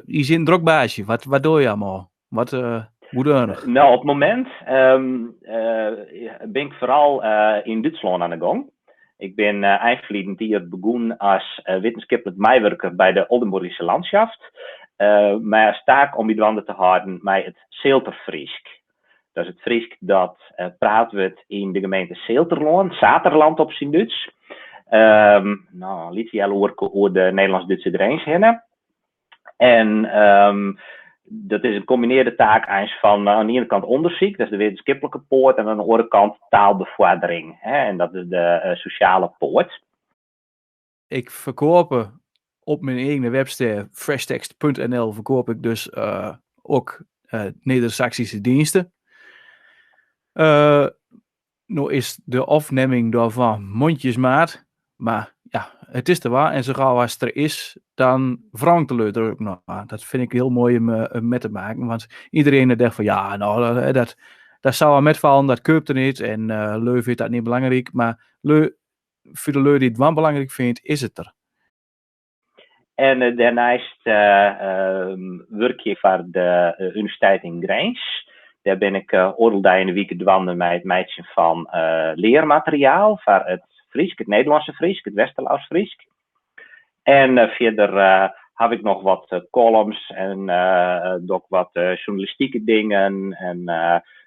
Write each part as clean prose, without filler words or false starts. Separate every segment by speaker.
Speaker 1: je zit een druk baasje. Wat doe je allemaal? Hoe doe je?
Speaker 2: Nou, op het moment ben ik vooral in Duitsland aan de gang. Ik ben eind hier begonnen als wetenschappelijk meewerker bij de Oldenburgische Landschaft. Maar als taak om die handen te houden met het Seelterfriesk. Dat is het Friesk dat praten we in de gemeente Seelterland, Saterland op zijn Duits. Nou, liet je al over de Nederlands-Duitse grens heen. En dat is een combineerde taak eens van aan de ene kant onderzoek, dat is de wetenschappelijke poort, en aan de andere kant taalbevordering. En dat is de sociale poort.
Speaker 1: Ik verkoop op mijn eigen website freshtext.nl verkoop ik dus ook Neder-Saxische diensten. Nou is de afneming daarvan mondjesmaat, maar ja, het is er waar. En zo gauw als het er is, dan verandert de leut er ook nog. Dat vind ik heel mooi om met te maken, want iedereen denkt van ja, nou, dat zou wel metvallen, dat koopt er niet en leu vindt dat niet belangrijk, maar voor de leu die het wel belangrijk vindt, is het er.
Speaker 2: En daarnaast werk je voor de Universiteit in Grijns. Daar ben ik oordeeldag in de week dwanden met het meisje van leermateriaal voor het Friesk, het Nederlandse Friesk, het Westerlaus Friesk. En verder heb ik nog wat columns en ook wat journalistieke dingen en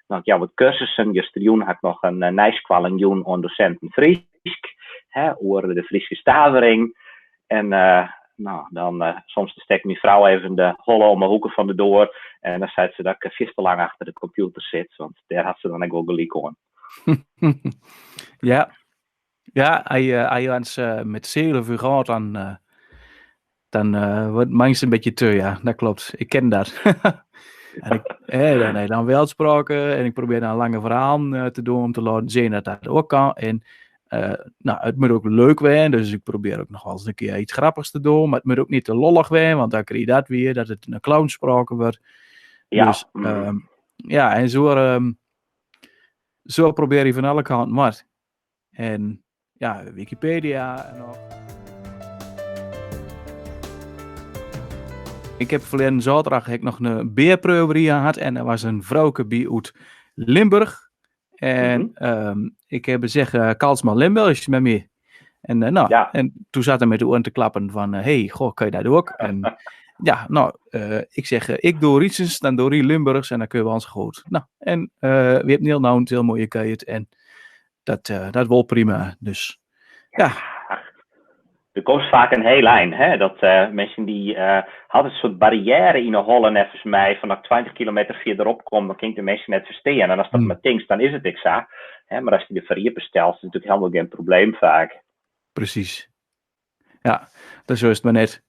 Speaker 2: nog wat cursussen. Juist had ik nog een nijskwalling doen aan docenten Friesk, over de Friese stavering. En nou, dan soms steekt mijn vrouw even de holle om mijn hoeken van de deur. En dan zei ze dat ik veel te lang achter de computer zit. Want daar had ze dan ook wel gelijk aan.
Speaker 1: Ja, als je eens met zelen vergaat, dan wordt mensen een beetje te, ja. Dat klopt. Ik ken dat. En dan weldspraken en ik probeer dan een lange verhaal te doen om te laten zien dat dat ook kan. En nou, het moet ook leuk zijn, dus ik probeer ook nog wel eens een keer iets grappigs te doen. Maar het moet ook niet te lollig zijn, want dan krijg je dat weer, dat het een clownspraak wordt.
Speaker 2: Ja.
Speaker 1: Dus ja, en zo probeer je van alle kanten maar. En ja, Wikipedia en nog. Ik heb verleden zaterdag nog een beerproeverie gehad en er was een vrouwke bij uit Limburg. En ik heb gezegd, Kalsman Limburg is met me. En, en toen zat hij met de oren te klappen van, hey, goh, kan je dat ook? En ja, nou, ik zeg, ik doe Rietsens, dan doe je Limburgs en dan kun je wel eens goed. Nou, en we hebben een heel mooie keet en dat wel prima. Dus ja.
Speaker 2: Er komt vaak een heel lijn, hè? Dat mensen die hadden een soort barrière in de hollen even mij, vanaf 20 kilometer verderop komt, dan kan de mensen net verstehen. En als dat met things, dan is het niks aan. Maar als je de verriepen stelt, is het natuurlijk helemaal geen probleem vaak.
Speaker 1: Precies. Ja, dat is het maar net.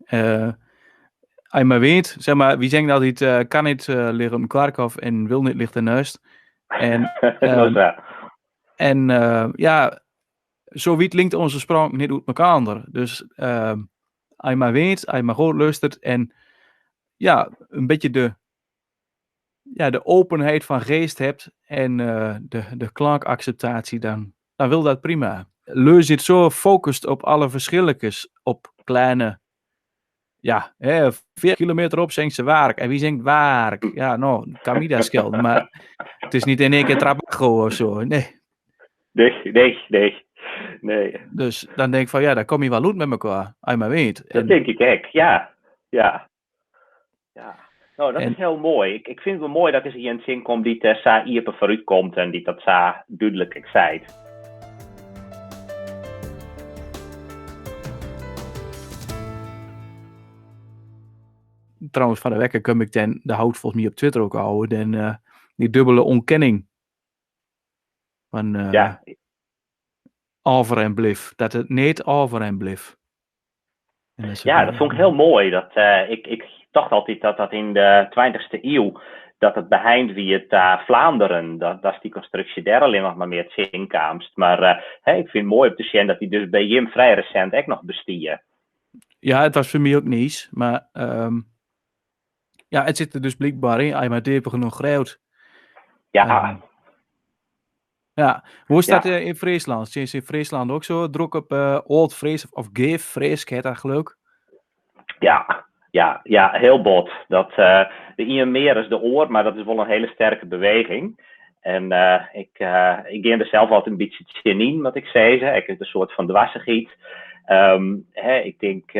Speaker 1: Als je maar weet, zeg maar, wie zegt dat het kan niet liggen op een kwarkhof en wil niet ligt ernaast. En ja, zo wiet linkt onze sprong niet uit elkaar. Dus als je maar weet, als je maar goed luistert en ja, een beetje de openheid van geest hebt en de klankacceptatie, dan wil dat prima. Leu zit zo gefocust op alle verschilletjes, op kleine, 4 kilometer op zingt ze waark. En wie zingt waark? Ja, nou, kan me dat schelden, maar het is niet in één keer trabago of zo, nee.
Speaker 2: Nee.
Speaker 1: Dus dan denk ik van, ja, dan kom je wel goed met elkaar, als je maar weet.
Speaker 2: Dat denk ik ook, ja. Nou, dat is heel mooi. Ik vind het wel mooi dat er iemand in komt die er zo iepen vooruit komt en die dat zo duidelijk zei.
Speaker 1: Trouwens, van de wekker kom ik dan, de houdt volgens mij op Twitter ook houden, die dubbele ontkenning van over en blif. Dat het niet over en blif.
Speaker 2: Dat vond ik heel mooi. Ik dacht altijd dat in de 20e eeuw dat het behind wie het Vlaanderen, dat is die constructie daar alleen nog maar meer het zinkaamst. Maar ik vind het mooi om te zien dat die dus bij Jim vrij recent echt nog bestieren.
Speaker 1: Ja, het was voor mij ook niets, maar het zit er dus blijkbaar in, als je maar dieper genoeg groot.
Speaker 2: Ja.
Speaker 1: Hoe is dat in Friesland? Is in Friesland ook zo druk op Old Fries of Geef Fries, heet dat geloof?
Speaker 2: Ja, Ja, heel bot. De IMR is de oor, maar dat is wel een hele sterke beweging. En ik ging er zelf altijd een beetje in, wat ik zei. Ik heb een soort van dwarsegiet. Ik denk,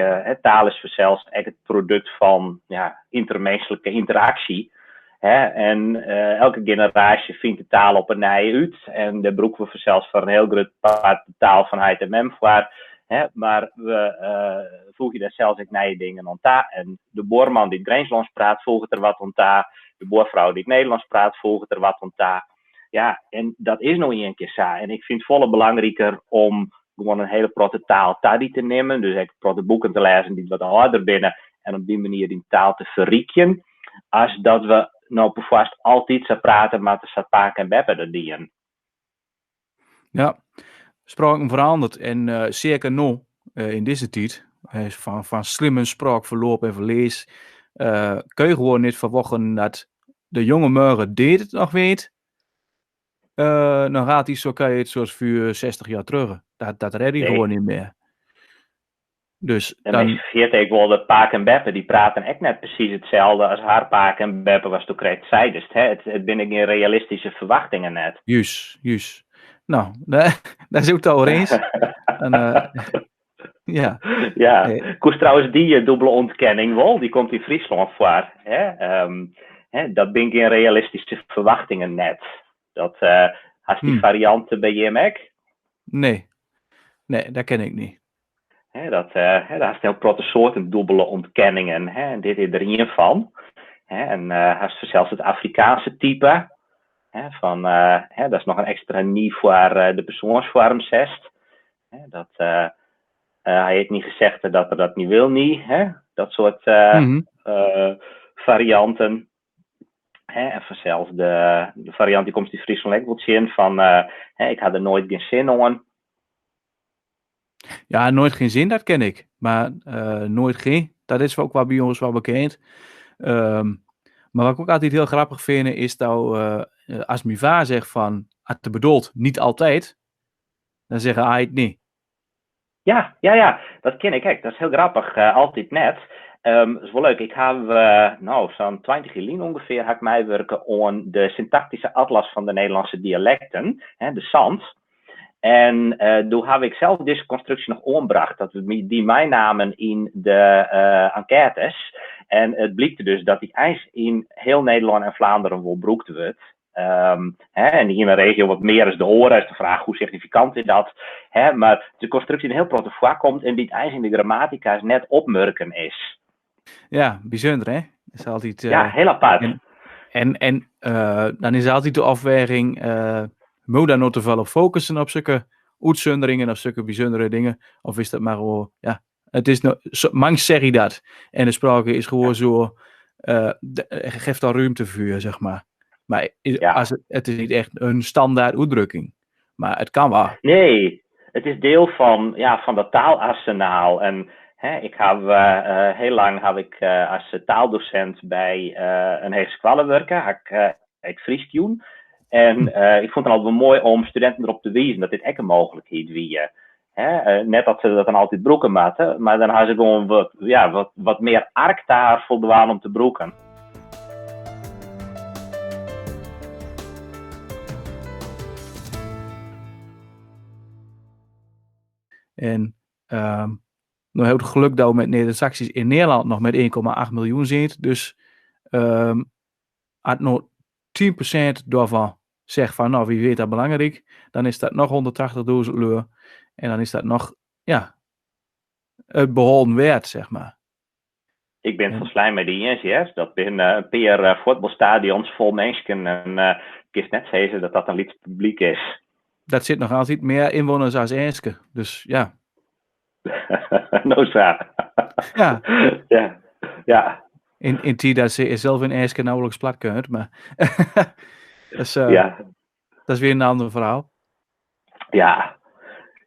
Speaker 2: taal is zelfs echt het product van intermenselijke interactie. En elke generatie vindt de taal op een nij uit. En daar broeken we zelfs voor een heel groot part de taal van Heid en Memvaart. Maar we voegen daar zelfs ook nieuwe dingen aan ta. En de boorman die het Grijnslands praat, voegt er wat aan ta. De boorvrouw die het Nederlands praat, voegt er wat aan ta. Ja, en dat is nog een keer zo. En ik vind het volle belangrijker om gewoon een hele protte taal tadi te nemen. Dus ik protte boeken te lezen die wat harder binnen. En op die manier die taal te verrijken. Als dat we nou vast altijd zo praten, maar te zat paak en beppen dat dienen.
Speaker 1: Ja, spraken veranderd. En zeker nog in deze tijd. Van slimme spraakverloop en verlees. Kun je gewoon niet verwachten dat de jonge morgen deed het nog weet. Dan gaat hij zo kan je het zoals voor 60 jaar terug. Dat red hij gewoon niet meer. Dus
Speaker 2: en dan vergeet ik wel dat Paak en Beppe, die praten echt net precies hetzelfde als haar Paak en Beppe was toen krijgt zeidest. Het binnen geen realistische verwachtingen net.
Speaker 1: Juist. Nou, daar is het al eens. Ja.
Speaker 2: Ja, koest trouwens die dubbele ontkenning wel, die komt in Friesland voor. Dat ben geen realistische verwachtingen net. Dat had die varianten bij JMEC?
Speaker 1: Nee, dat ken ik niet.
Speaker 2: Daar is heel protte soorten dubbele ontkenningen. En dit is er een van. En hij is zelfs het Afrikaanse type. Dat is nog een extra nie voor de persoonsvorm zest. Hij heeft niet gezegd dat er dat niet wil, niet. Dat soort varianten. En vanzelfs de variant die komt in Friesland ook zien van ik had er nooit geen zin in.
Speaker 1: Ja, nooit geen zin, dat ken ik. Maar nooit geen, dat is ook wel bij ons wel bekend. Maar wat ik ook altijd heel grappig vind, is dat als mijn vader zegt van, als het bedoelt, niet altijd, dan zeggen hij het niet.
Speaker 2: Ja, dat ken ik. Kijk, dat is heel grappig. Altijd net. Dat is wel leuk. Ik heb zo'n 20 jaar ongeveer heb ik mij werken aan de syntactische atlas van de Nederlandse dialecten, de SAND. En toen heb ik zelf deze constructie nog omgebracht. Dat we die mij namen in de enquêtes. En het blijkt dus dat die ijs in heel Nederland en Vlaanderen wel broekt wordt. En in een regio wat meer is de horen, is de vraag hoe significant is dat. Maar de constructie een heel protofoa komt en die het ijs in de grammatica net opmerken is.
Speaker 1: Ja, bijzonder hè? Is altijd,
Speaker 2: ja, heel apart.
Speaker 1: En dan is altijd de afweging, moet daar nog te veel op focussen op zulke uitzonderingen of zulke bijzondere dingen? Of is dat maar gewoon, het is nou, mangs zeg je dat. En de sprake is gewoon zo, geeft al ruimte voor, zeg maar. Maar het is niet echt een standaard uitdrukking. Maar het kan wel.
Speaker 2: Nee, het is deel van dat taalarsenaal. En ik heb heel lang als taaldocent bij een hogeschool werken. Ik Fries doen. En ik vond het altijd wel mooi om studenten erop te wijzen dat dit echt een mogelijkheid wie. Net dat ze dat dan altijd broeken maten, maar dan hadden ze gewoon wat meer arktaar voldaan om te broeken.
Speaker 1: En nou heel het geluk dat we met Neder-Saxisch in Nederland nog met 1,8 miljoen zit. Dus als nog 10% daarvan zegt van nou wie weet dat belangrijk, dan is dat nog 180.000 leur. En dan is dat nog het behouden waard, zeg maar.
Speaker 2: Ik ben volgens mij met die NCS. Dat ben een paar voetbalstadions vol mensen. En ik is net zeggen dat dat een lied publiek is.
Speaker 1: Dat zit nog altijd meer inwoners als Enske. Dus ja.
Speaker 2: Nou zo. Ja.
Speaker 1: In die dat ze zelf in Enske nauwelijks plat kunt. Maar dat is weer een ander verhaal.
Speaker 2: Ja,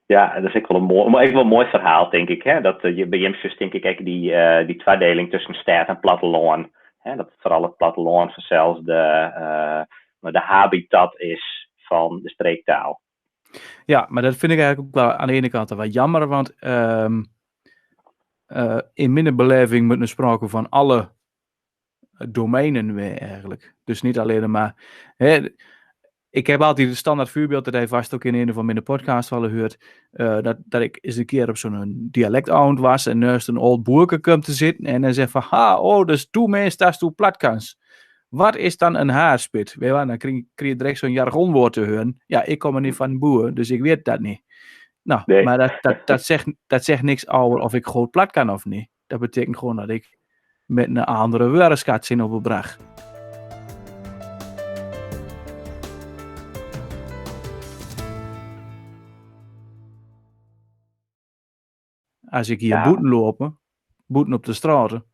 Speaker 2: dat is echt wel een mooi verhaal, denk ik. Dat je bij Jemsus, denk ik, die tweedeling tussen stad en platteland. Dat vooral het platteland vanzelfs de habitat is van de streektaal.
Speaker 1: Ja, maar dat vind ik eigenlijk ook wel aan de ene kant wel jammer, want in mijn beleving moet er sprake van alle domeinen weer eigenlijk. Dus niet alleen maar... Hè, ik heb altijd het standaard voorbeeld, dat hij vast ook in een van mijn podcasts al gehoord, dat ik eens een keer op zo'n dialectavond was en naast een oud boerke kwam te zitten en hij zegt van, dus toe mensen, dat is platkans. Wat is dan een haarspit? Weet je, dan krijg je direct zo'n jargonwoord te horen. Ja, ik kom er niet van boer, dus ik weet dat niet. Nou, nee. Maar dat zegt niks over of ik goed plat kan of niet. Dat betekent gewoon dat ik met een andere woordenschat zin op een brug. Als ik hier boeten lopen, boeten op de straten,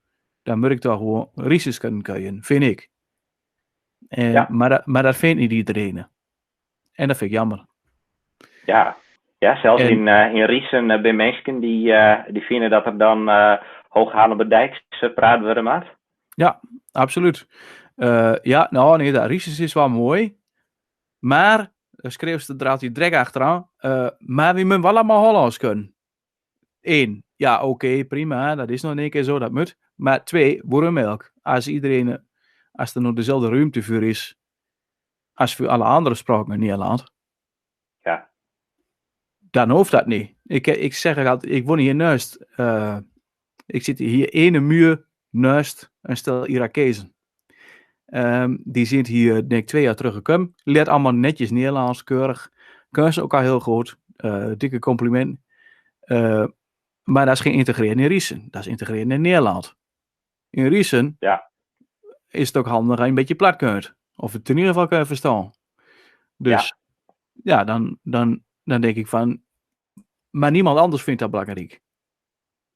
Speaker 1: dan moet ik toch gewoon risico's kunnen krijgen, vind ik. Maar dat vindt niet iedereen. En dat vind ik jammer.
Speaker 2: Ja, zelfs in Riesen bij mensen die vinden dat er dan hooghalende dijks praten worden maat.
Speaker 1: Ja, absoluut. Dat Riesen is wel mooi. Maar, schreef ze draad die drek achteraan, maar we moeten wel allemaal Hollands kunnen. 1, ja oké, prima, dat is nog een keer zo, dat moet. Maar 2, boerenmelk. Als er nog dezelfde ruimte voor is, als voor alle andere spraken in Nederland, dan hoeft dat niet. Ik zeg altijd, ik woon hier naast, ik zit hier ene muur naast een stel Irakezen. Die zijn hier, denk ik, 2 jaar teruggekomen. Leert allemaal netjes Nederlands, keurig. Kunnen ze ook al heel goed. Dikke compliment. Maar dat is geen integreren in Riesen. Dat is integreren in Nederland. In Riesen is het ook handig als je een beetje plat kunt. Of het in ieder geval kunt verstaan. Dus dan denk ik van... Maar niemand anders vindt dat belangrijk.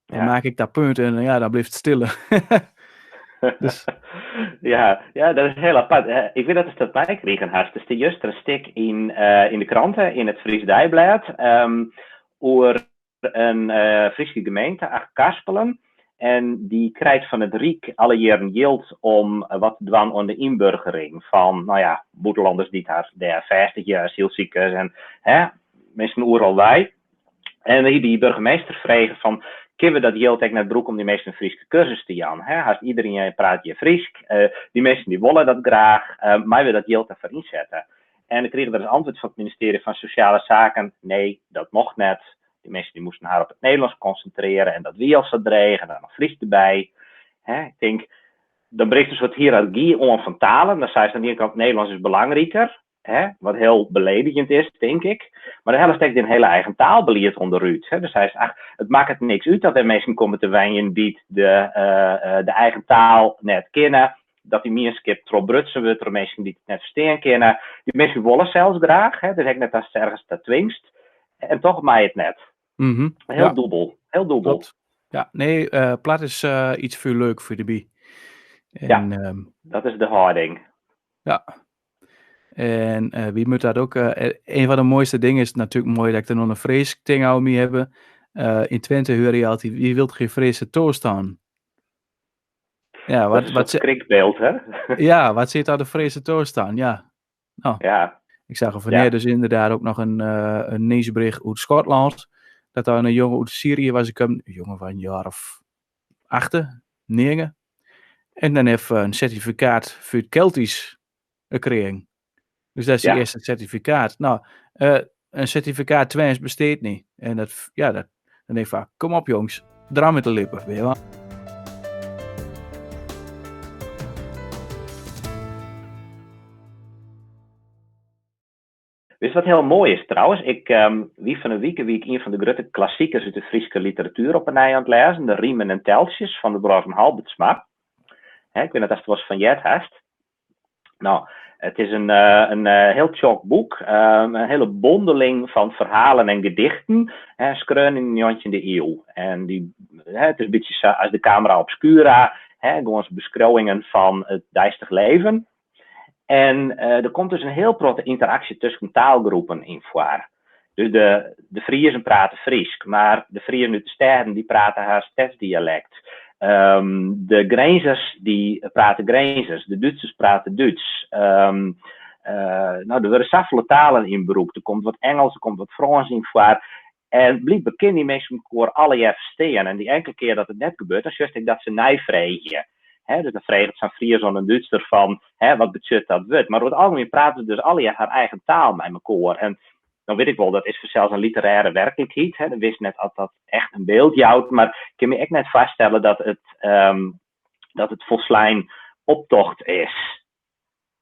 Speaker 1: Dan maak ik dat punt en dan blijft het stille.
Speaker 2: Dus. Ja, dat is heel apart. Ik weet dat het mij gekregen had. Dus de juiste stuk in de kranten, in het Fries Dijblad, over een Friese gemeente, Achterkaspelen. En die krijgt van het Rijk alle jaren geld om wat te doen aan de inburgering van, boetelanders die daar 50 jaar zielziekers en mensen overal wij. En die burgemeester vregen van, kunnen we dat geld ook naar broek om die mensen een Friese cursus te gaan? Als iedereen praat je Fries, die mensen die willen dat graag, maar we dat geld ervoor inzetten. En dan kregen we als antwoord van het ministerie van Sociale Zaken, nee, dat mocht net. Die mensen die moesten haar op het Nederlands concentreren en dat wie als dat dreig en dan nog Fries erbij. Ik denk, dan breekt een soort hiërarchie om van talen. Dan zei ze aan de ene kant, Nederlands is belangrijker. Wat heel beledigend is, denk ik. Maar de helft steekt een hele eigen taalbeleid onderuit. Dus hij zegt, het maakt het niks uit dat er mensen komen te wijnen die de eigen taal net kennen. Dat die mensen trop brutsen wordt door mensen die het net verstaan kennen. Die mensen willen zelfs graag. Dus ik net als ergens dat dwingst. En toch maai het net.
Speaker 1: Mm-hmm.
Speaker 2: Heel dubbel. Heel dubbel.
Speaker 1: Klopt. Ja, nee, plat is iets veel leuk voor de bie.
Speaker 2: Dat is de houding.
Speaker 1: Ja. En wie moet dat ook? Een van de mooiste dingen is natuurlijk mooi dat ik er nog een Fries ding aan mee hebben. In Twente hoor je altijd, wie wil geen Friese toast aan? Ja,
Speaker 2: wat is schrikbeeld, hè?
Speaker 1: Ja, wat zit daar de Friese toast aan? Ja. Nou, ik zag er vanneer dus inderdaad ook nog een nieuwsbericht uit Schotland. Dat daar een jongen uit Syrië was. Een jongen van een jaar of 8, 9. En dan heeft een certificaat voor het Keltisch gekregen. Dus dat is het eerste certificaat. Nou, een certificaat 2 besteedt niet. En dan denk ik van, kom op jongens, draai met de lippen, weet je wel.
Speaker 2: Weet je wat heel mooi is trouwens? Wie van een week een van de grote klassiekers uit de Friese literatuur op een ei aan het lezen. De Riemen en Teltjes van de broer van Halbertsma. Ik weet niet of het was van Jet hast. Nou, het is een heel tjok boek. Een hele bondeling van verhalen en gedichten. Schreun in de 19e eeuw. En het is een beetje als de camera obscura. Gewoon beschouwingen van het dijstig leven. En er komt dus een heel grote interactie tussen taalgroepen in voor. Dus de Friesen praten Fries, maar de Friesen uit de steden die praten haar stadsdialect. De Grijzers die praten Grijzers, de Duitsers praten Duits. Er worden zoveel talen in beroep. Er komt wat Engels, er komt wat Frans in voor. En blijkbaar kunnen die mensen elkaar alle jaar verstaan. En die enkele keer dat het net gebeurt, dan zegt ik dat ze nijvregen. Dus dan vreeg het zo'n Fries en een Duitser van, wat betekent dat wordt. Maar over het algemeen praten ze dus alle jaar haar eigen taal met elkaar. En dan weet ik wel, dat is voor zelfs een literaire werkelijkheid. Dan wist net dat dat echt een beeld houdt. Maar ik kan me echt net vaststellen dat het volslijn optocht is.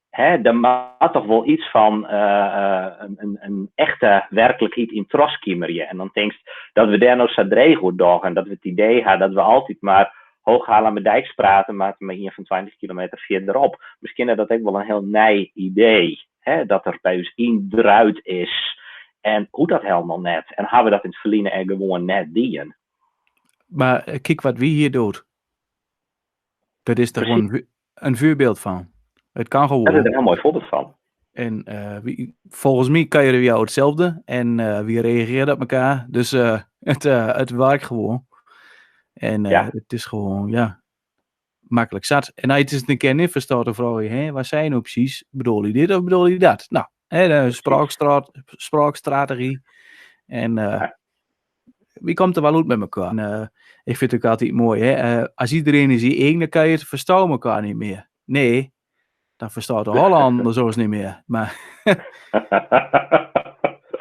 Speaker 2: Er mag toch wel iets van een echte werkelijkheid in troskiemerje. En dan denk je dat we daar nog zo dreig goed doen. En dat we het idee hebben dat we altijd maar Hooghaal aan de dijk praten, maar hier van 20 kilometer verderop. Misschien is dat ook wel een heel nij idee. Dat er bij ons indruid is. En hoe dat helemaal net. En hebben we dat in het verliezen en gewoon net dienen.
Speaker 1: Maar kijk wat wie hier doet. Dat is er gewoon een voorbeeld van. Het kan gewoon.
Speaker 2: Dat is er een heel mooi voorbeeld van.
Speaker 1: En volgens mij kan je er jou hetzelfde. En wie reageert op elkaar. Dus het werkt gewoon. En het is gewoon, makkelijk zat. En als je het een keer niet verstaat, dan vraag je, wat zijn nou precies? Bedoel je dit of bedoel je dat? Nou, de spraakstrategie. En wie komt er wel uit met elkaar? En ik vind het ook altijd mooi, als iedereen is één, dan kan je het verstaan elkaar niet meer. Nee, dan verstaat de Hollander zoals niet meer. Maar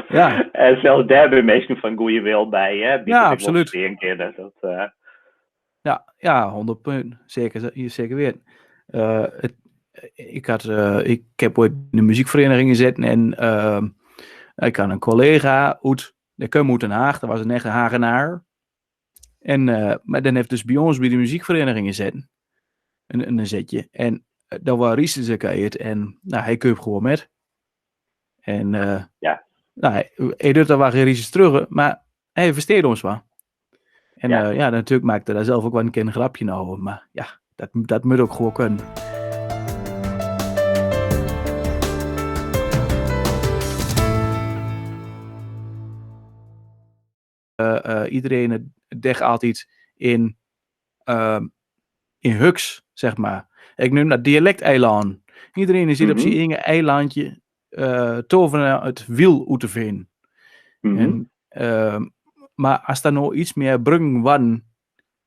Speaker 1: ja.
Speaker 2: En zelfs daar ben je meestal van goede wil bij, hè?
Speaker 1: Ja, absoluut.
Speaker 2: Een keer dat,
Speaker 1: Ja, 100 punten. Zeker weten. Ik heb ooit in de muziekvereniging gezeten en ik had een collega die kwam uit Den Haag, dat was een echte Hagenaar. En maar dan heeft dus bij ons bij de muziekvereniging gezeten. Een zetje. En dat was Riesenzekheid en hij kwam gewoon met. En hij doet daar wel geen Rieses terug, maar hij versteerde ons wel. En natuurlijk maakte hij daar zelf ook wel een keer een grapje naar over. Maar ja, dat moet ook gewoon kunnen. Iedereen degt altijd in huks, zeg maar. Ik noem dat dialect-eiland. Iedereen zit op zijn eigen eilandje toveren het wiel uit te vinden. Maar als daar nou iets meer bruggen waren,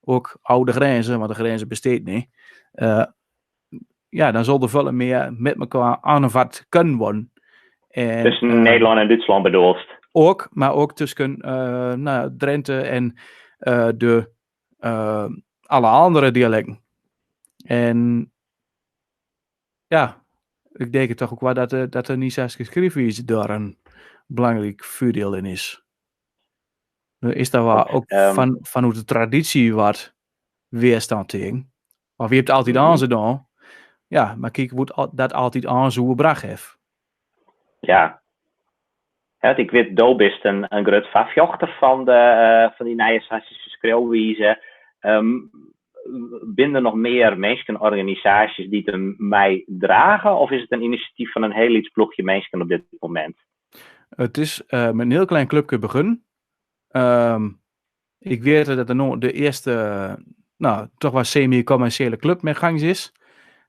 Speaker 1: ook oude grenzen, want de grenzen besteedt niet, dan zal er veel meer met elkaar aangevat kunnen worden.
Speaker 2: Tussen Nederland en Duitsland bedoeld.
Speaker 1: Ook, maar ook tussen Drenthe en alle andere dialecten. En ik denk het toch ook wel dat er niet zelfs geschreven is daar een belangrijk voordeel in is. Is daar wel ook vanuit de traditie wat weerstand tegen? Of je hebt altijd aan ze dan. Ja, maar kijk hoe dat altijd aan zo gebracht heeft.
Speaker 2: Ja. Ik weet, Doop is een groot verfjochter van die nieuwe Sassische schreeuwwijze. Binnen nog meer mensen, organisaties die het mij dragen? Of is het een initiatief van een heel iets ploegje mensen op dit moment?
Speaker 1: Het is met een heel klein clubje begonnen. Ik weet dat er nog de eerste, toch wel semi-commerciële club met gangs is.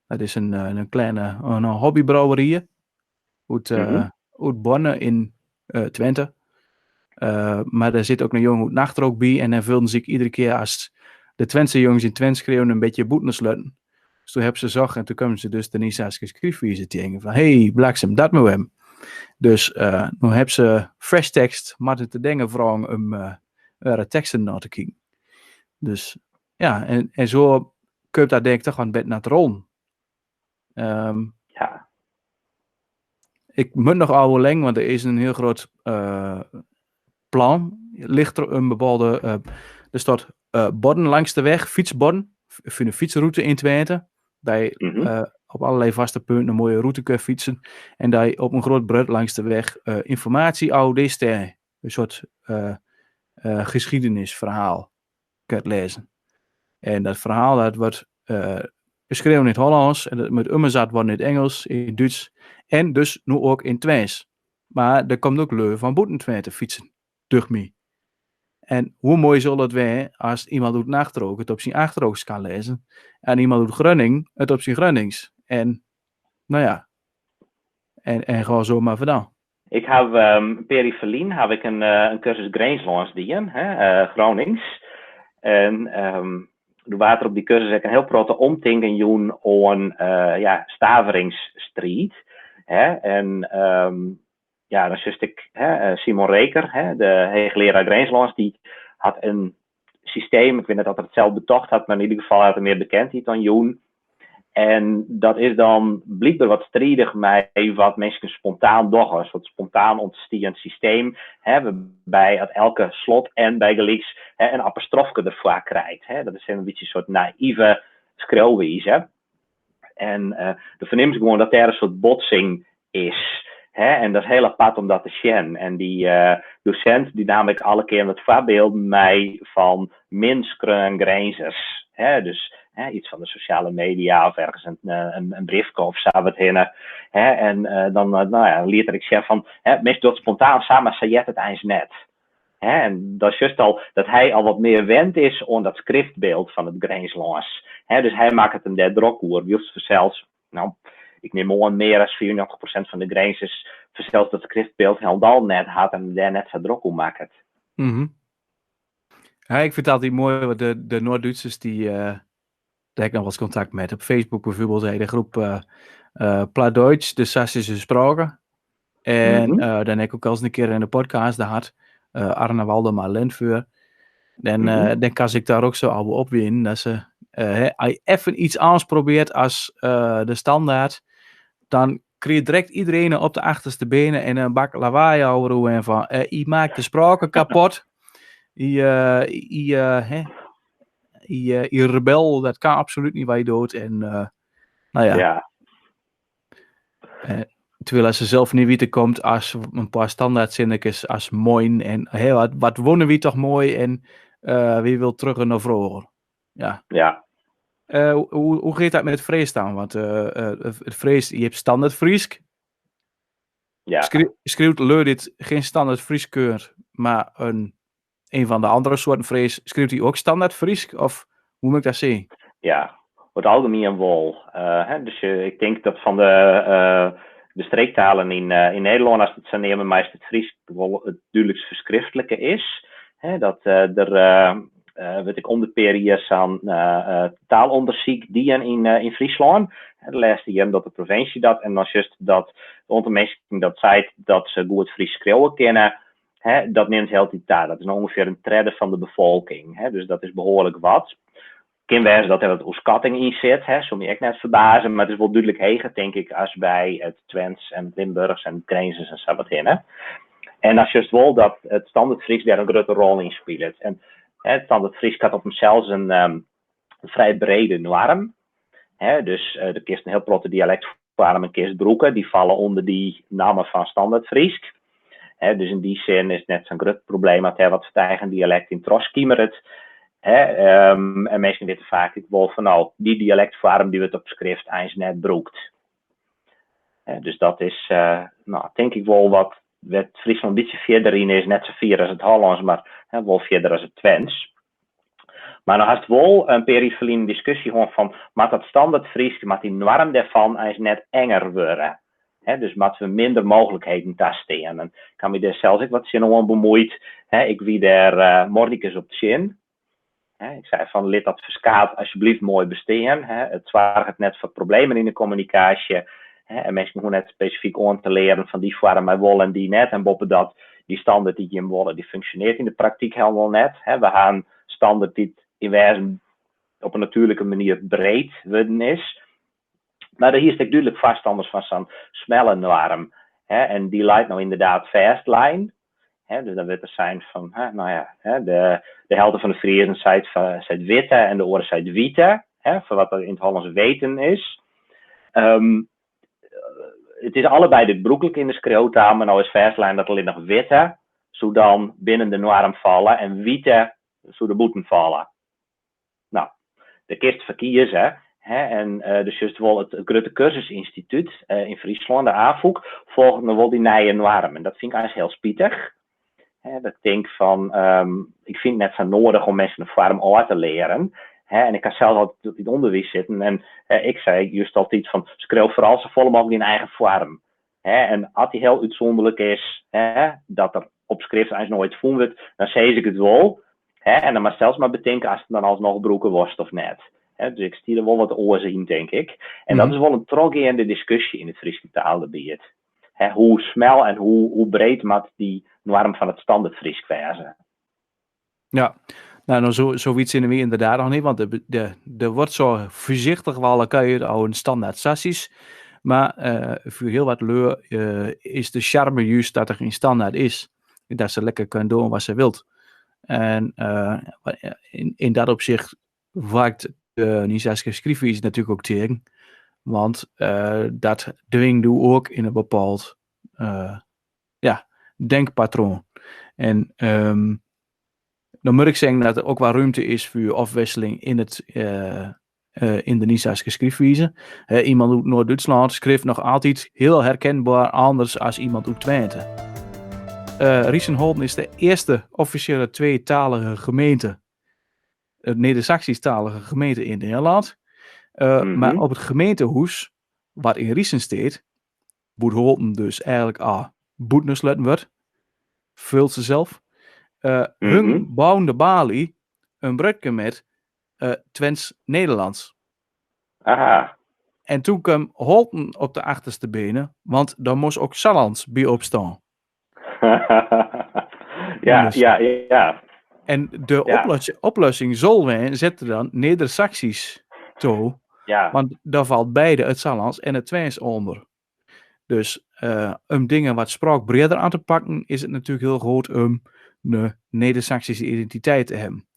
Speaker 1: Dat is een kleine hobbybrouwerie. Uit Bonne in Twente. Maar daar zit ook een jongen uit Nachtrook bij. En dan vulden zich iedere keer als de Twentse jongens in Twente schreeuwen een beetje boeten sluiten. Dus toen hebben ze zag en toen kwamen ze dus de Nisa's schriftwijze tegen. Van, hey, bliksem, dat moet hem. Dus nu hebben ze fresh tekst, maar te denken vragen om teksten naar te kijken. Dus ja, en zo kun je dat denk ik toch gewoon bed naar het rollen. Ik moet nog oude leng, want er is een heel groot plan. Ligt er een bepaalde, er staat borden langs de weg, fietsborden, voor een fietsroute in Twente. Dat je op allerlei vaste punten een mooie route kunt fietsen. En dat je op een groot brug langs de weg informatie oud een soort geschiedenisverhaal kunt lezen. En dat verhaal dat wordt geschreven in het Hollands en dat moet omgezet worden in het Engels, in het Duits en dus nu ook in Twents. Maar er komt ook leu van boeten Twente fietsen, durch mij. En hoe mooi zal het zijn als iemand uit Nachtrook het op zijn Achterooks kan lezen en iemand uit Grunning het op zijn Grunnings. En en gewoon zo maar vandaan.
Speaker 2: Ik heb Peri Verlien heb ik een cursus Grenslands dien, Gronings. En toen was er op die cursus ik een heel grote omtinken doen aan Staveringsstrijd. En dan zust ik Simon Reker, de hoogleraar Grenslands, die had een systeem, ik weet niet of het zelf betocht had, maar in ieder geval had het meer bekend dan Joen. En dat is dan blijkbaar wat strijdig met wat mensen spontaan doen. Een soort spontaan ontstijend systeem. Waarbij uit elke slot en bij gelijks een apostrofje ervoor krijgt. Dat is een beetje een soort naïeve schreeuwwijze. En de verneemt gewoon dat er een soort botsing is. En dat is heel apart om dat te zien. En die docent die nam ik alle keer met voorbeeld mij van minskeren grenzers. Dus iets van de sociale media of ergens een briefje of zo wat heen. En dan leerde ik zeggen van, meest doet spontaan samen, zei je het eens net. En dat is juist al dat hij al wat meer wend is aan dat schriftbeeld van het Grenslands. Dus hij maakt het een der drokoer. Wie zelfs, ik neem aan meer dan 94% van de Grensers zelfs dat schriftbeeld helemaal net had en daar net zo drok maakt het.
Speaker 1: Mm-hmm. Ja, ik vind het altijd mooi, want de Noord-Duitsers die daar heb ik nog wel eens contact met. Op Facebook bijvoorbeeld de groep Plattdeutsch, de Sassische Sprache. En dan heb ik ook al eens een keer in de podcast gehad, Arne Waldemar Lentvuur. Dan kan ik daar ook zo al op winnen. Dat ze, als je even iets anders probeert als de standaard, dan krijg je direct iedereen op de achterste benen en een bak lawaai over en van, je maakt de spraken kapot. Je rebel, dat kan absoluut niet wat je doet. En terwijl als ze zelf niet weten komt als een paar standaardzinnetjes als mooi en wat wonnen we toch mooi en wie wil terug naar vroeger. Ja. Hoe gaat dat met het Fries dan? Want het Fries, je hebt standaard Friesk.
Speaker 2: Ja.
Speaker 1: Schreeuwt Leur dit geen standaard Frieskeur, maar een van de andere soorten Fries, schreeuwt hij ook standaard Friesk? Of hoe moet ik dat zien?
Speaker 2: Ja, wordt algemeen wel. Dus ik denk dat van de streektalen in Nederland, als het zo nemen, meest het Fries wel het duidelijkst verschriftelijke is. Dat weet ik om de periode aan taalonderzoek die in Friesland. De laatste jaar dat de provincie dat en dan juist dat de mensen dat zei dat ze goed Fries schreeuwen kennen. Dat neemt heel die taal. Dat is ongeveer een derde van de bevolking. Dus dat is behoorlijk wat. Kan wijzen dat er wat oerskatting in zit, zo moet ik net verbazen, maar het is wel duidelijk heger, denk ik, als bij het Twents en het Limburgs en het Grijnzers en zo wat in. En dat is juist wel dat het standaard Fries daar een grote rol in speelt. En het standaard Fries had op hemzelf een vrij brede norm. Dus er is een heel grote dialectvorm en kistbroeken, die vallen onder die namen van standaard Fries. Dus in die zin is het net zo'n groot probleem dat hij wat vertijgen dialect in Troskiemeret. En mensen weten vaak wel van die dialectvorm die we het op schrift eens net broekt. Dus dat is denk ik wel wat Friesland een beetje verder in is, net zo ver als het Hollands, maar wel verder als het Twents. Maar dan had het wel een periferie discussie gewoon van, maar dat standaard Fries, maar die norm daarvan eens net enger worden. Dus moeten we minder mogelijkheden testen. En ik kan me daar zelfs ook wat zin om bemoeid. Ik wie daar mordicus op de zin. Ik zei van, lid dat verskaat alsjeblieft mooi besteden. Het zwaar het net voor problemen in de communicatie. En mensen moeten net specifiek aan te leren van die vorm mij willen en die net. En boven dat, die standaard die je hem willen, die functioneert in de praktijk helemaal net. We gaan standaard die in wijze op een natuurlijke manier breed worden is. Maar hier is het duidelijk vast anders van zo'n snelle norm. En die leidt nou inderdaad fastlijn. Dus dan wordt er zijn van, de helft van de Friesen zei witte en de oren zei witte. Voor wat er in het Hollands weten is. Het is allebei dit broekelijk in de schreeuwtaal, maar nou is fastlijn dat alleen nog witte, zo dan binnen de norm vallen en witte, zo de boeten vallen. Nou, de kist verkiezen. En dus juist wel het Grote Cursusinstituut in Friesland, de AFOEK, volgt nog wel die nieuwe norm. En dat vind ik eigenlijk heel spietig. Dat ik denk van, ik vind het net zo nodig om mensen een vorm uit te leren. En ik kan zelf altijd op het onderwijs zitten. En ik zei juist altijd van, schreeuw vooral zo vol mogelijk in eigen vorm. En als die heel uitzonderlijk is, dat er op schrift eens nooit voelen wordt, dan zeg ik het wel. En dan maar zelfs maar bedenken als het dan alsnog broeken worst of net. Dus ik stier er wel wat oorzaak in, denk ik. En dat is wel een teruggaande discussie in het Friese taalgebied. Hoe snel en hoe breed moet die norm van het standaard Fries kwijzen?
Speaker 1: Ja, nou zoiets in we inderdaad nog niet, want er wordt zo voorzichtig wel kan je een standaard sassies. Maar voor heel wat leur is de charme juist dat er geen standaard is. Dat ze lekker kunnen doen wat ze wilt. En in dat opzicht waakt de Nizaaske schriefwijze natuurlijk ook tegen. Want dat dwingt u ook in een bepaald denkpatroon. En dan moet ik zeggen dat er ook wel ruimte is voor afwisseling in de Nizaaske schriefwijze. Iemand uit Noord-Duitsland schreef nog altijd heel herkenbaar anders als iemand uit Twente. Riesenholten is de eerste officiële tweetalige gemeente, Neder-Saxisch-talige gemeente in Nederland. Maar op het gemeentehuis, wat in Riesen staat, moet Holten dus eigenlijk boetnesletten wordt, vult ze zelf. Hun bouwde Bali een brugje met Twents Nederlands.
Speaker 2: Aha.
Speaker 1: En toen kwam Holten op de achterste benen, want daar moest ook Sallands bij opstaan.
Speaker 2: Ja.
Speaker 1: En de oplossing Zolwijn zette dan Neder-Saxisch toe, want daar valt beide het Sallands en het Twents onder. Dus om dingen wat spraakbreder aan te pakken, is het natuurlijk heel goed om een Neder-Saxische identiteit te hebben.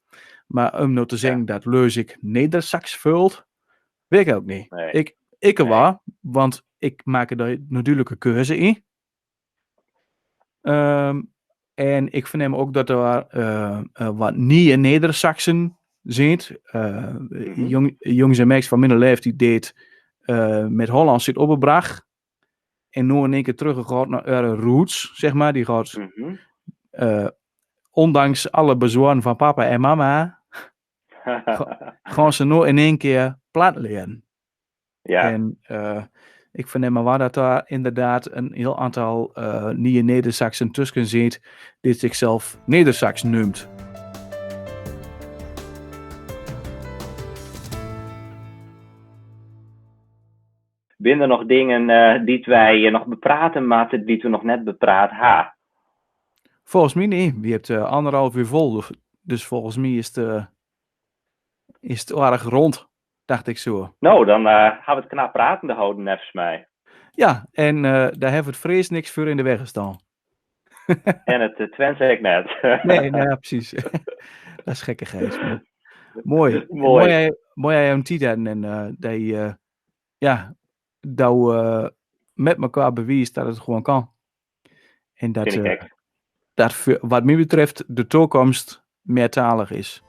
Speaker 1: Maar om nou te zeggen dat ik Neder-Sax vult, weet ik ook niet.
Speaker 2: Nee.
Speaker 1: Ik wel, want ik maak er de natuurlijke keuze in. En ik verneem ook dat er wat nieuwe Neder-Saxen zijn. Jongens en meisjes van minder leeftijd die deed met Holland zit opgebracht. En nu in één keer teruggegaan naar haar roots, zeg maar. Die gaat, ondanks alle bezwaren van papa en mama, gaan ze nu in één keer plat leren.
Speaker 2: Ja.
Speaker 1: En ik verneem maar waar dat daar inderdaad een heel aantal nieuwe Neder-Saxen tussen zit, die zichzelf Neder-Sax noemt.
Speaker 2: Binnen nog dingen die wij nog bepraten, maar die we nog net bepraat hebben?
Speaker 1: Volgens mij niet. Je hebt 1,5 uur vol, dus volgens mij is het aardig rond, dacht ik zo.
Speaker 2: Nou, dan gaan we het knap pratende houden, nevens mij.
Speaker 1: Ja, en daar hebben we het vrees niks voor in de weg gestaan.
Speaker 2: En het Twents ik net.
Speaker 1: Nee, precies. Dat is gekkigheid. Mooi. Mooi jij een tijd hebben en dat je met elkaar bewijst dat het gewoon kan. En dat wat mij betreft de toekomst meertalig is.